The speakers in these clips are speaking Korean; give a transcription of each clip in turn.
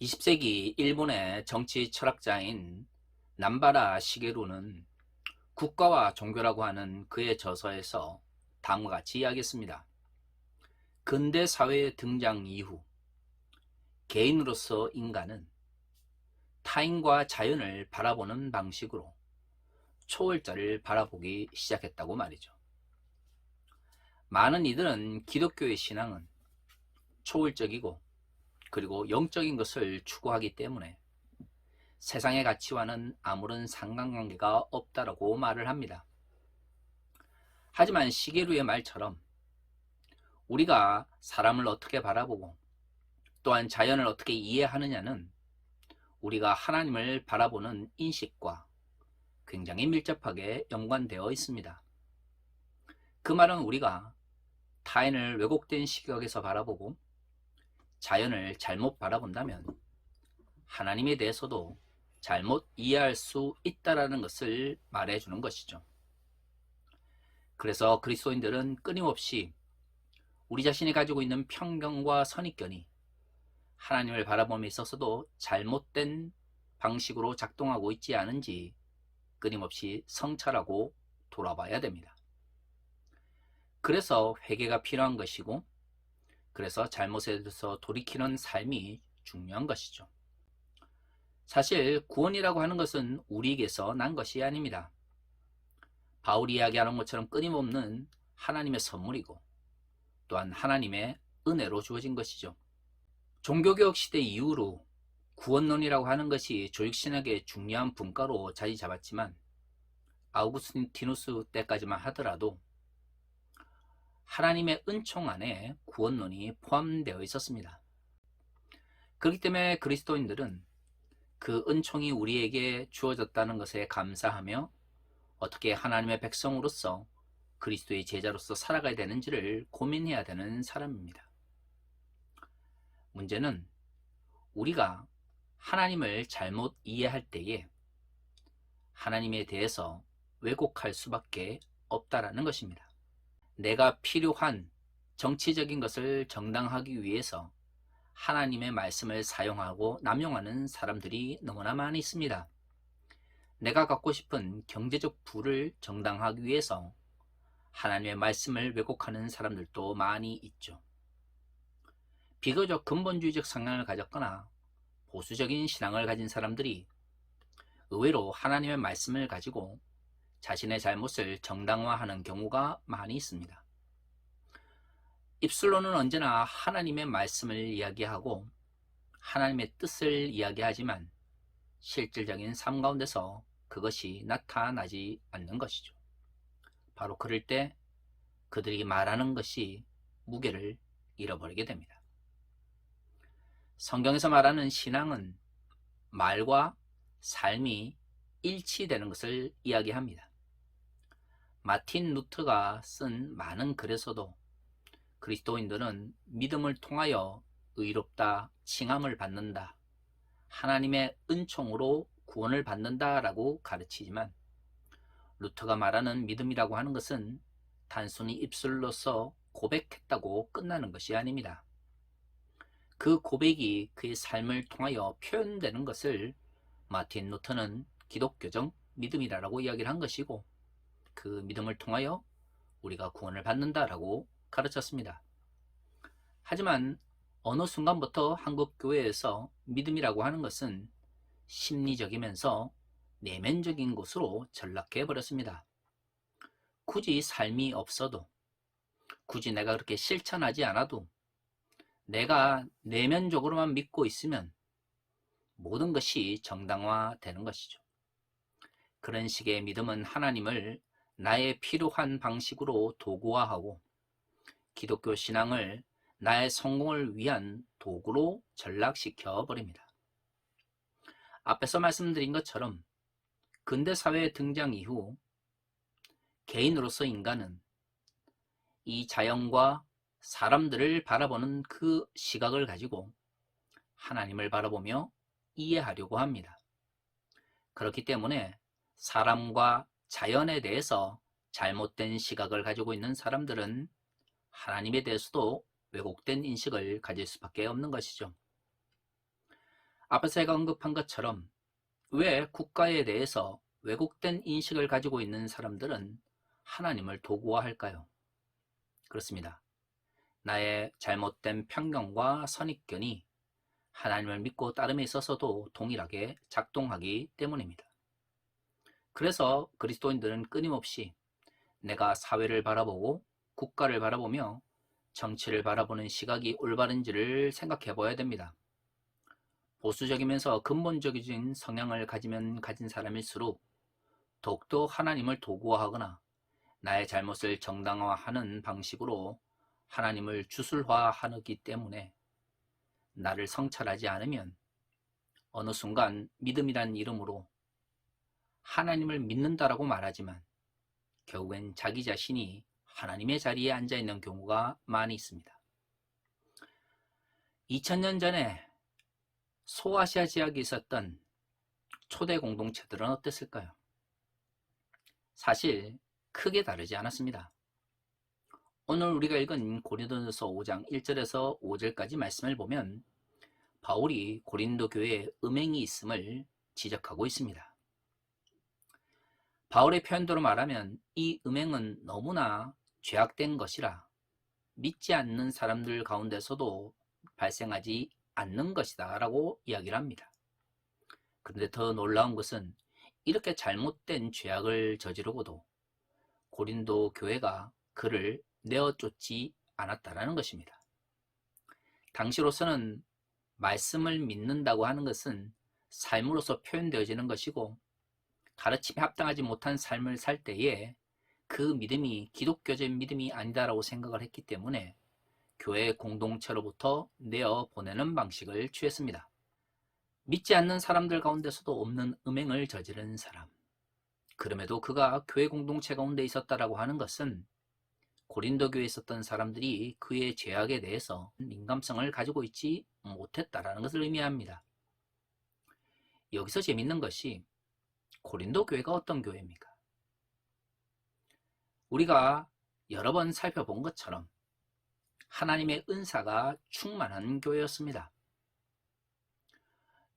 20세기 일본의 정치 철학자인 남바라 시게루는 국가와 종교라고 하는 그의 저서에서 다음과 같이 이야기했습니다. 근대 사회의 등장 이후 개인으로서 인간은 타인과 자연을 바라보는 방식으로 초월자를 바라보기 시작했다고 말이죠. 많은 이들은 기독교의 신앙은 초월적이고 그리고 영적인 것을 추구하기 때문에 세상의 가치와는 아무런 상관관계가 없다라고 말을 합니다. 하지만 시게루의 말처럼 우리가 사람을 어떻게 바라보고 또한 자연을 어떻게 이해하느냐는 우리가 하나님을 바라보는 인식과 굉장히 밀접하게 연관되어 있습니다. 그 말은 우리가 타인을 왜곡된 시각에서 바라보고 자연을 잘못 바라본다면 하나님에 대해서도 잘못 이해할 수 있다는 것을 말해주는 것이죠. 그래서 그리스도인들은 끊임없이 우리 자신이 가지고 있는 편견과 선입견이 하나님을 바라봄에 있어서도 잘못된 방식으로 작동하고 있지 않은지 끊임없이 성찰하고 돌아봐야 됩니다. 그래서 회개가 필요한 것이고, 그래서 잘못에 대해서 돌이키는 삶이 중요한 것이죠. 사실 구원이라고 하는 것은 우리에게서 난 것이 아닙니다. 바울이 이야기하는 것처럼 끊임없는 하나님의 선물이고 또한 하나님의 은혜로 주어진 것이죠. 종교개혁 시대 이후로 구원론이라고 하는 것이 조직신학의 중요한 분과로 자리 잡았지만 아우구스티누스 때까지만 하더라도 하나님의 은총 안에 구원론이 포함되어 있었습니다. 그렇기 때문에 그리스도인들은 그 은총이 우리에게 주어졌다는 것에 감사하며 어떻게 하나님의 백성으로서 그리스도의 제자로서 살아가야 되는지를 고민해야 되는 사람입니다. 문제는 우리가 하나님을 잘못 이해할 때에 하나님에 대해서 왜곡할 수밖에 없다라는 것입니다. 내가 필요한 정치적인 것을 정당하기 위해서 하나님의 말씀을 사용하고 남용하는 사람들이 너무나 많이 있습니다. 내가 갖고 싶은 경제적 부를 정당하기 위해서 하나님의 말씀을 왜곡하는 사람들도 많이 있죠. 비교적 근본주의적 성향을 가졌거나 보수적인 신앙을 가진 사람들이 의외로 하나님의 말씀을 가지고 자신의 잘못을 정당화하는 경우가 많이 있습니다. 입술로는 언제나 하나님의 말씀을 이야기하고 하나님의 뜻을 이야기하지만 실질적인 삶 가운데서 그것이 나타나지 않는 것이죠. 바로 그럴 때 그들이 말하는 것이 무게를 잃어버리게 됩니다. 성경에서 말하는 신앙은 말과 삶이 일치되는 것을 이야기합니다. 마틴 루터가 쓴 많은 글에서도 그리스도인들은 믿음을 통하여 의롭다, 칭함을 받는다, 하나님의 은총으로 구원을 받는다라고 가르치지만 루터가 말하는 믿음이라고 하는 것은 단순히 입술로서 고백했다고 끝나는 것이 아닙니다. 그 고백이 그의 삶을 통하여 표현되는 것을 마틴 루터는 기독교적 믿음이라고 이야기를 한 것이고 그 믿음을 통하여 우리가 구원을 받는다라고 가르쳤습니다. 하지만 어느 순간부터 한국교회에서 믿음이라고 하는 것은 심리적이면서 내면적인 것으로 전락해 버렸습니다. 굳이 삶이 없어도, 굳이 내가 그렇게 실천하지 않아도 내가 내면적으로만 믿고 있으면 모든 것이 정당화되는 것이죠. 그런 식의 믿음은 하나님을 나의 필요한 방식으로 도구화하고 기독교 신앙을 나의 성공을 위한 도구로 전락시켜 버립니다. 앞에서 말씀드린 것처럼 근대사회의 등장 이후 개인으로서 인간은 이 자연과 사람들을 바라보는 그 시각을 가지고 하나님을 바라보며 이해하려고 합니다. 그렇기 때문에 사람과 자연에 대해서 잘못된 시각을 가지고 있는 사람들은 하나님에 대해서도 왜곡된 인식을 가질 수밖에 없는 것이죠. 앞에서 제가 언급한 것처럼 왜 국가에 대해서 왜곡된 인식을 가지고 있는 사람들은 하나님을 도구화할까요? 그렇습니다. 나의 잘못된 편견과 선입견이 하나님을 믿고 따름에 있어서도 동일하게 작동하기 때문입니다. 그래서 그리스도인들은 끊임없이 내가 사회를 바라보고 국가를 바라보며 정치를 바라보는 시각이 올바른지를 생각해 봐야 됩니다. 보수적이면서 근본적인 성향을 가진 사람일수록 더욱더 하나님을 도구화하거나 나의 잘못을 정당화하는 방식으로 하나님을 주술화하기 때문에 나를 성찰하지 않으면 어느 순간 믿음이란 이름으로 하나님을 믿는다라고 말하지만 결국엔 자기 자신이 하나님의 자리에 앉아 있는 경우가 많이 있습니다. 2000년 전에 소아시아 지역에 있었던 초대 공동체들은 어땠을까요? 사실 크게 다르지 않았습니다. 오늘 우리가 읽은 고린도전서 5장 1절에서 5절까지 말씀을 보면 바울이 고린도 교회에 음행이 있음을 지적하고 있습니다. 바울의 표현대로 말하면 이 음행은 너무나 죄악된 것이라 믿지 않는 사람들 가운데서도 발생하지 않는 것이다 라고 이야기를 합니다. 그런데 더 놀라운 것은 이렇게 잘못된 죄악을 저지르고도 고린도 교회가 그를 내어쫓지 않았다라는 것입니다. 당시로서는 말씀을 믿는다고 하는 것은 삶으로서 표현되어지는 것이고 가르침에 합당하지 못한 삶을 살 때에 그 믿음이 기독교적인 믿음이 아니다라고 생각을 했기 때문에 교회 공동체로부터 내어보내는 방식을 취했습니다. 믿지 않는 사람들 가운데서도 없는 음행을 저지른 사람, 그럼에도 그가 교회 공동체 가운데 있었다라고 하는 것은 고린도 교회에 있었던 사람들이 그의 죄악에 대해서 민감성을 가지고 있지 못했다라는 것을 의미합니다. 여기서 재밌는 것이 고린도 교회가 어떤 교회입니까? 우리가 여러 번 살펴본 것처럼 하나님의 은사가 충만한 교회였습니다.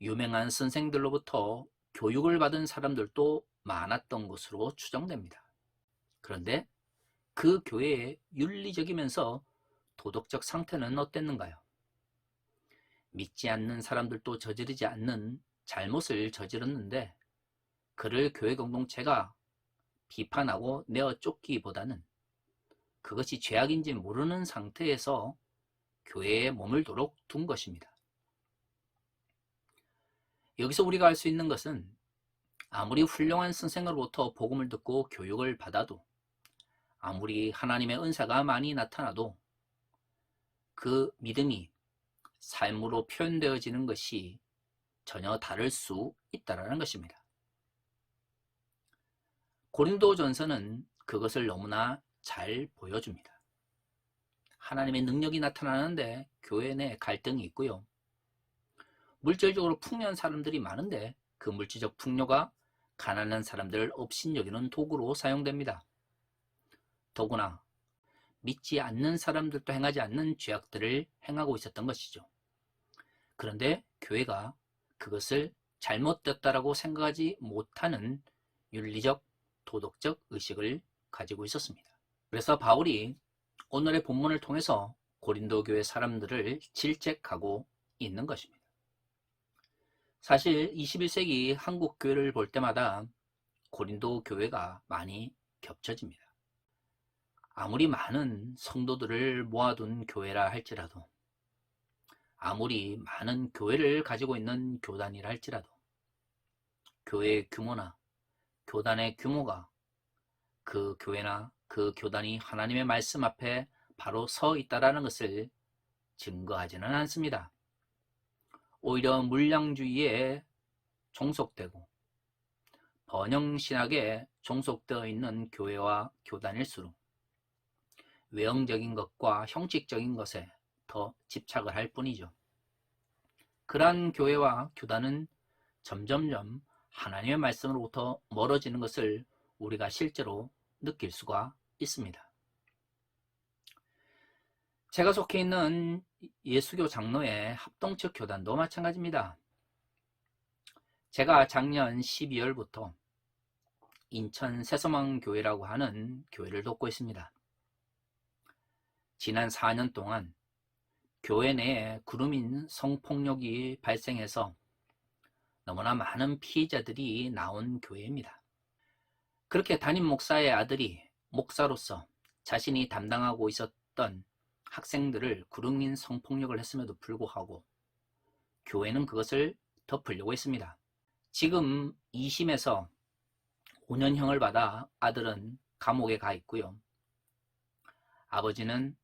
유명한 선생들로부터 교육을 받은 사람들도 많았던 것으로 추정됩니다. 그런데 그 교회의 윤리적이면서 도덕적 상태는 어땠는가요? 믿지 않는 사람들도 저지르지 않는 잘못을 저질렀는데 그를 교회 공동체가 비판하고 내어쫓기보다는 그것이 죄악인지 모르는 상태에서 교회에 머물도록 둔 것입니다. 여기서 우리가 알 수 있는 것은 아무리 훌륭한 선생으로부터 복음을 듣고 교육을 받아도 아무리 하나님의 은사가 많이 나타나도 그 믿음이 삶으로 표현되어지는 것이 전혀 다를 수 있다는 것입니다. 고린도전서는 그것을 너무나 잘 보여줍니다. 하나님의 능력이 나타나는데 교회 내 갈등이 있고요. 물질적으로 풍요한 사람들이 많은데 그 물질적 풍요가 가난한 사람들을 업신여기는 도구로 사용됩니다. 더구나 믿지 않는 사람들도 행하지 않는 죄악들을 행하고 있었던 것이죠. 그런데 교회가 그것을 잘못됐다라고 생각하지 못하는 윤리적, 도덕적 의식을 가지고 있었습니다. 그래서 바울이 오늘의 본문을 통해서 고린도 교회 사람들을 질책하고 있는 것입니다. 사실 21세기 한국 교회를 볼 때마다 고린도 교회가 많이 겹쳐집니다. 아무리 많은 성도들을 모아둔 교회라 할지라도, 아무리 많은 교회를 가지고 있는 교단이라 할지라도 교회의 규모나 교단의 규모가 그 교회나 그 교단이 하나님의 말씀 앞에 바로 서 있다라는 것을 증거하지는 않습니다. 오히려 물량주의에 종속되고 번영신학에 종속되어 있는 교회와 교단일수록 외형적인 것과 형식적인 것에 더 집착을 할 뿐이죠. 그러한 교회와 교단은 점점점 하나님의 말씀으로부터 멀어지는 것을 우리가 실제로 느낄 수가 있습니다. 제가 속해 있는 예수교 장로의 합동측 교단도 마찬가지입니다. 제가 작년 12월부터 인천 새서망교회라고 하는 교회를 돕고 있습니다. 지난 4년 동안 교회 내에 구름인 성폭력이 발생해서 너무나 많은 피해자들이 나온 교회입니다. 그렇게 담임 목사의 아들이 목사로서 자신이 담당하고 있었던 학생들을 구름인 성폭력을 했음에도 불구하고 교회는 그것을 덮으려고 했습니다. 지금 2심에서 5년형을 받아 아들은 감옥에 가 있고요. 아버지는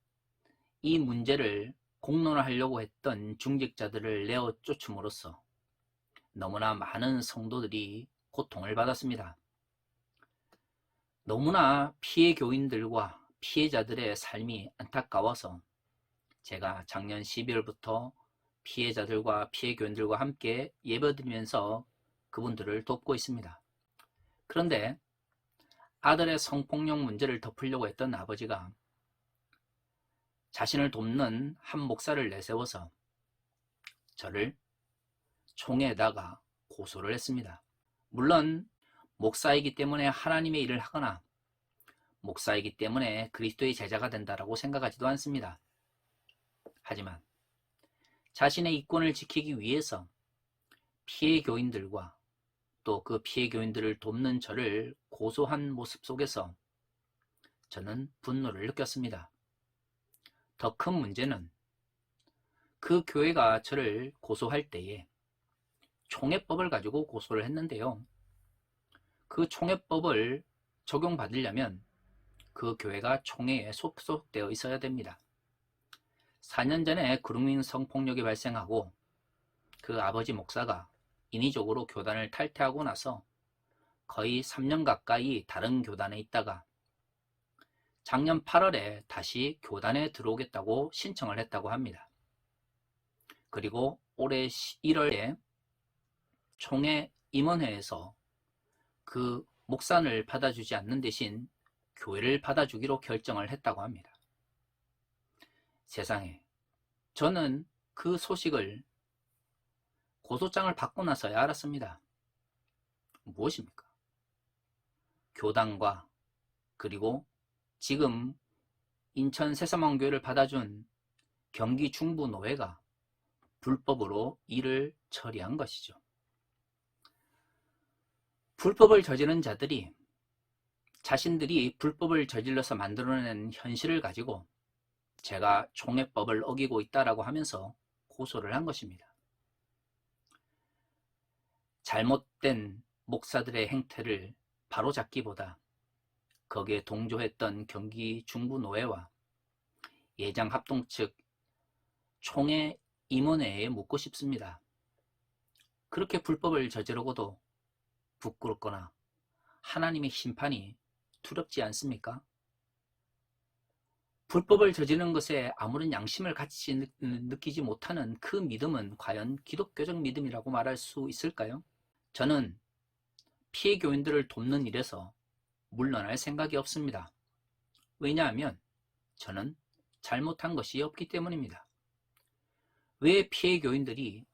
이 문제를 공론화하려고 했던 중직자들을 내어 쫓음으로써 너무나 많은 성도들이 고통을 받았습니다. 너무나 피해 교인들과 피해자들의 삶이 안타까워서 제가 작년 12월부터 피해자들과 피해 교인들과 함께 예배드리면서 그분들을 돕고 있습니다. 그런데 아들의 성폭력 문제를 덮으려고 했던 아버지가 자신을 돕는 한 목사를 내세워서 저를 총회에다가 고소를 했습니다. 물론 목사이기 때문에 하나님의 일을 하거나 목사이기 때문에 그리스도의 제자가 된다라고 생각하지도 않습니다. 하지만 자신의 이권을 지키기 위해서 피해 교인들과 또 그 피해 교인들을 돕는 저를 고소한 모습 속에서 저는 분노를 느꼈습니다. 더 큰 문제는 그 교회가 저를 고소할 때에 총회법을 가지고 고소를 했는데요. 그 총회법을 적용받으려면 그 교회가 총회에 소속되어 있어야 됩니다. 4년 전에 그루밍 성폭력이 발생하고 그 아버지 목사가 인위적으로 교단을 탈퇴하고 나서 거의 3년 가까이 다른 교단에 있다가 작년 8월에 다시 교단에 들어오겠다고 신청을 했다고 합니다. 그리고 올해 1월에 총회 임원회에서 그 목사를 받아주지 않는 대신 교회를 받아주기로 결정을 했다고 합니다. 세상에, 저는 그 소식을 고소장을 받고 나서야 알았습니다. 무엇입니까? 교단과 그리고 지금 인천 새서망교회를 받아준 경기 중부노회가 불법으로 일을 처리한 것이죠. 불법을 저지른 자들이 자신들이 불법을 저질러서 만들어낸 현실을 가지고 제가 총회법을 어기고 있다라고 하면서 고소를 한 것입니다. 잘못된 목사들의 행태를 바로잡기보다 거기에 동조했던 경기 중부노회와 예장합동 측 총회 임원회에 묻고 싶습니다. 그렇게 불법을 저지르고도 부끄럽거나 하나님의 심판이 두렵지 않습니까? 불법을 저지르는 것에 아무런 양심을 같이 느끼지 못하는 그 믿음은 과연 기독교적 믿음이라고 말할 수 있을까요? 저는 피해 교인들을 돕는 일에서 물러날 생각이 없습니다. 왜냐하면 저는 잘못한 것이 없기 때문입니다. 왜 피해 교인들이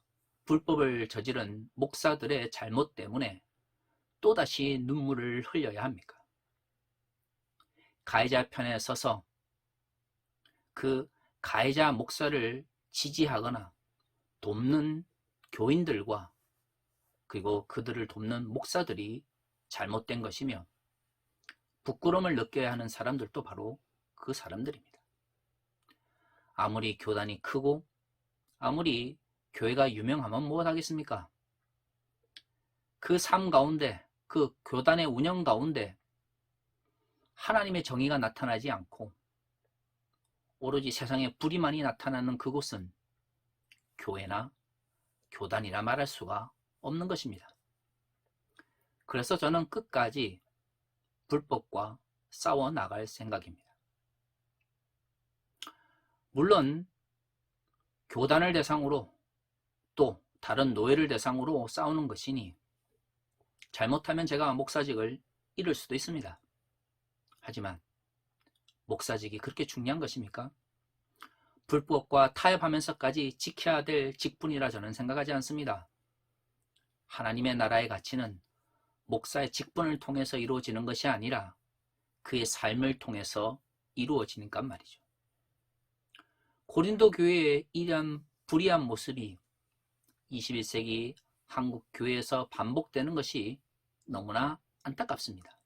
불법을 저지른 목사들의 잘못 때문에 또다시 눈물을 흘려야 합니까? 가해자 편에 서서 그 가해자 목사를 지지하거나 돕는 교인들과 그리고 그들을 돕는 목사들이 잘못된 것이며 부끄러움을 느껴야 하는 사람들도 바로 그 사람들입니다. 아무리 교단이 크고 아무리 교회가 유명하면 무엇하겠습니까? 그 삶 가운데, 그 교단의 운영 가운데 하나님의 정의가 나타나지 않고 오로지 세상에 불의만이 나타나는 그곳은 교회나 교단이라 말할 수가 없는 것입니다. 그래서 저는 끝까지 불법과 싸워 나갈 생각입니다. 물론 교단을 대상으로 또 다른 노예를 대상으로 싸우는 것이니 잘못하면 제가 목사직을 잃을 수도 있습니다. 하지만 목사직이 그렇게 중요한 것입니까? 불법과 타협하면서까지 지켜야 될 직분이라 저는 생각하지 않습니다. 하나님의 나라의 가치는 목사의 직분을 통해서 이루어지는 것이 아니라 그의 삶을 통해서 이루어지니까 말이죠. 고린도 교회의 이러한 불의한 모습이 21세기 한국 교회에서 반복되는 것이 너무나 안타깝습니다.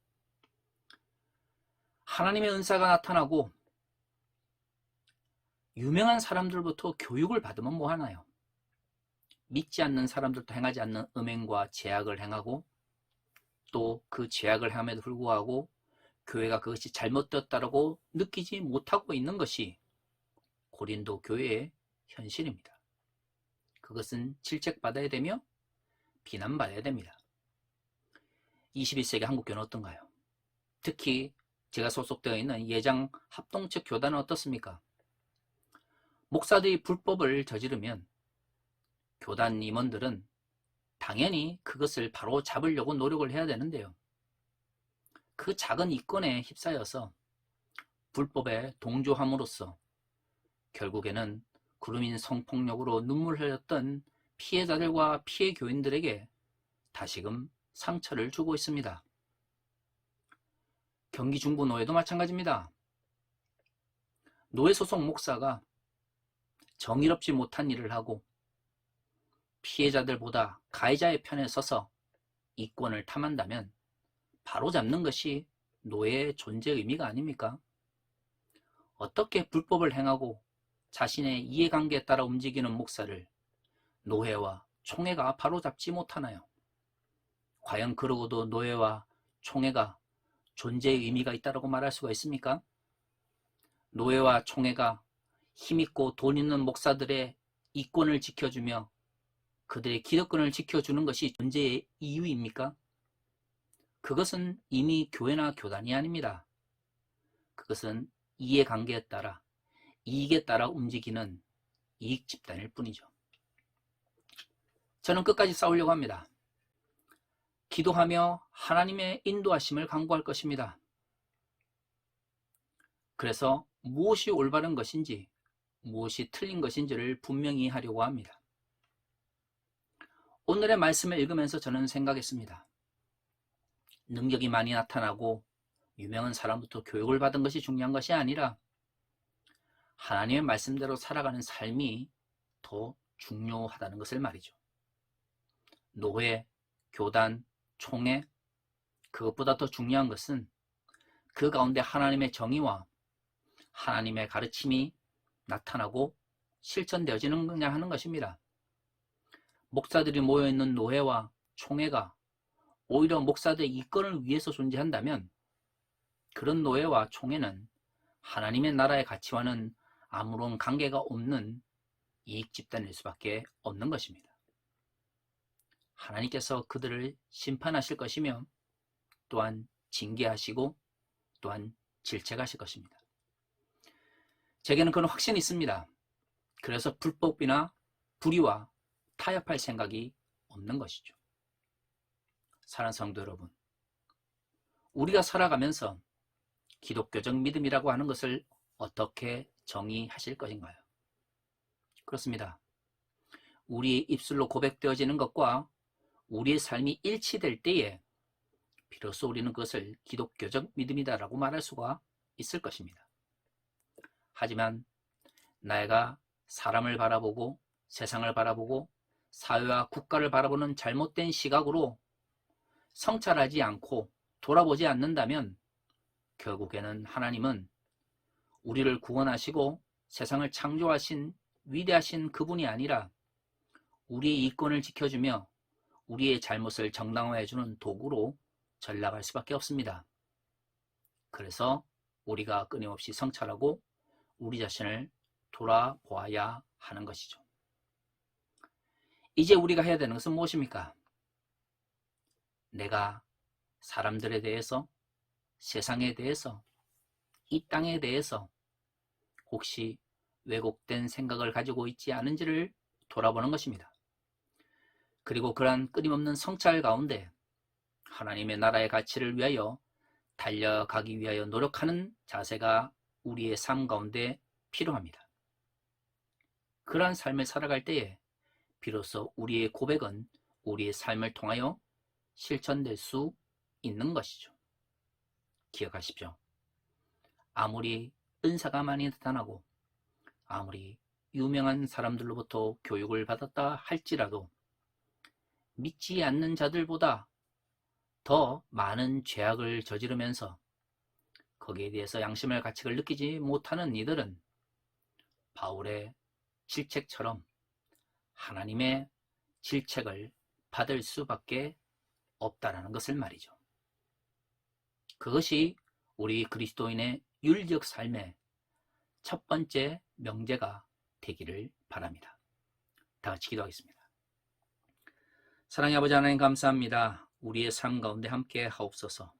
하나님의 은사가 나타나고 유명한 사람들부터 교육을 받으면 뭐하나요? 믿지 않는 사람들도 행하지 않는 음행과 죄악을 행하고 또 그 죄악을 행함에도 불구하고 교회가 그것이 잘못되었다고 느끼지 못하고 있는 것이 고린도 교회의 현실입니다. 그것은 질책받아야 되며 비난받아야 됩니다. 21세기 한국교회는 어떤가요? 특히 제가 소속되어 있는 예장 합동측 교단은 어떻습니까? 목사들이 불법을 저지르면 교단 임원들은 당연히 그것을 바로 잡으려고 노력을 해야 되는데요. 그 작은 이권에 휩싸여서 불법에 동조함으로써 결국에는 구름인 성폭력으로 눈물 흘렸던 피해자들과 피해 교인들에게 다시금 상처를 주고 있습니다. 경기 중부 노예도 마찬가지입니다. 노예 소속 목사가 정의롭지 못한 일을 하고 피해자들보다 가해자의 편에 서서 이권을 탐한다면 바로잡는 것이 노예의 존재 의미가 아닙니까? 어떻게 불법을 행하고 자신의 이해관계에 따라 움직이는 목사를 노예와 총회가 바로잡지 못하나요? 과연 그러고도 노예와 총회가 존재의 의미가 있다고 말할 수가 있습니까? 노예와 총회가 힘있고 돈 있는 목사들의 이권을 지켜주며 그들의 기득권을 지켜주는 것이 존재의 이유입니까? 그것은 이미 교회나 교단이 아닙니다. 그것은 이해관계에 따라 이익에 따라 움직이는 이익 집단일 뿐이죠. 저는 끝까지 싸우려고 합니다. 기도하며 하나님의 인도하심을 간구할 것입니다. 그래서 무엇이 올바른 것인지 무엇이 틀린 것인지를 분명히 하려고 합니다. 오늘의 말씀을 읽으면서 저는 생각했습니다. 능력이 많이 나타나고 유명한 사람부터 교육을 받은 것이 중요한 것이 아니라 하나님의 말씀대로 살아가는 삶이 더 중요하다는 것을 말이죠. 노회, 교단, 총회, 그것보다 더 중요한 것은 그 가운데 하나님의 정의와 하나님의 가르침이 나타나고 실천되어지는 거냐 하는 것입니다. 목사들이 모여있는 노회와 총회가 오히려 목사들의 이권을 위해서 존재한다면 그런 노회와 총회는 하나님의 나라의 가치와는 아무런 관계가 없는 이익 집단일 수밖에 없는 것입니다. 하나님께서 그들을 심판하실 것이며 또한 징계하시고 또한 질책하실 것입니다. 제게는 그런 확신이 있습니다. 그래서 불법이나 불의와 타협할 생각이 없는 것이죠. 사랑하는 성도 여러분, 우리가 살아가면서 기독교적 믿음이라고 하는 것을 어떻게 정의하실 것인가요? 그렇습니다. 우리의 입술로 고백되어지는 것과 우리의 삶이 일치될 때에 비로소 우리는 그것을 기독교적 믿음이다라고 말할 수가 있을 것입니다. 하지만 내가 사람을 바라보고 세상을 바라보고 사회와 국가를 바라보는 잘못된 시각으로 성찰하지 않고 돌아보지 않는다면 결국에는 하나님은 우리를 구원하시고 세상을 창조하신 위대하신 그분이 아니라 우리의 이권을 지켜주며 우리의 잘못을 정당화해주는 도구로 전락할 수밖에 없습니다. 그래서 우리가 끊임없이 성찰하고 우리 자신을 돌아보아야 하는 것이죠. 이제 우리가 해야 되는 것은 무엇입니까? 내가 사람들에 대해서, 세상에 대해서, 이 땅에 대해서 혹시 왜곡된 생각을 가지고 있지 않은지를 돌아보는 것입니다. 그리고 그러한 끊임없는 성찰 가운데 하나님의 나라의 가치를 위하여 달려가기 위하여 노력하는 자세가 우리의 삶 가운데 필요합니다. 그러한 삶을 살아갈 때에 비로소 우리의 고백은 우리의 삶을 통하여 실천될 수 있는 것이죠. 기억하십시오. 아무리 은사가 많이 나타나고 아무리 유명한 사람들로부터 교육을 받았다 할지라도 믿지 않는 자들보다 더 많은 죄악을 저지르면서 거기에 대해서 양심의 가책을 느끼지 못하는 이들은 바울의 질책처럼 하나님의 질책을 받을 수밖에 없다라는 것을 말이죠. 그것이 우리 그리스도인의 윤리적 삶의 첫 번째 명제가 되기를 바랍니다. 다 같이 기도하겠습니다. 사랑의 아버지 하나님 감사합니다. 우리의 삶 가운데 함께 하옵소서.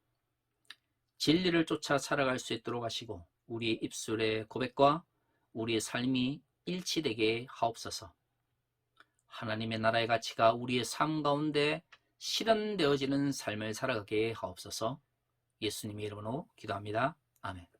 진리를 쫓아 살아갈 수 있도록 하시고 우리의 입술의 고백과 우리의 삶이 일치되게 하옵소서. 하나님의 나라의 가치가 우리의 삶 가운데 실현되어지는 삶을 살아가게 하옵소서. 예수님의 이름으로 기도합니다. 아멘.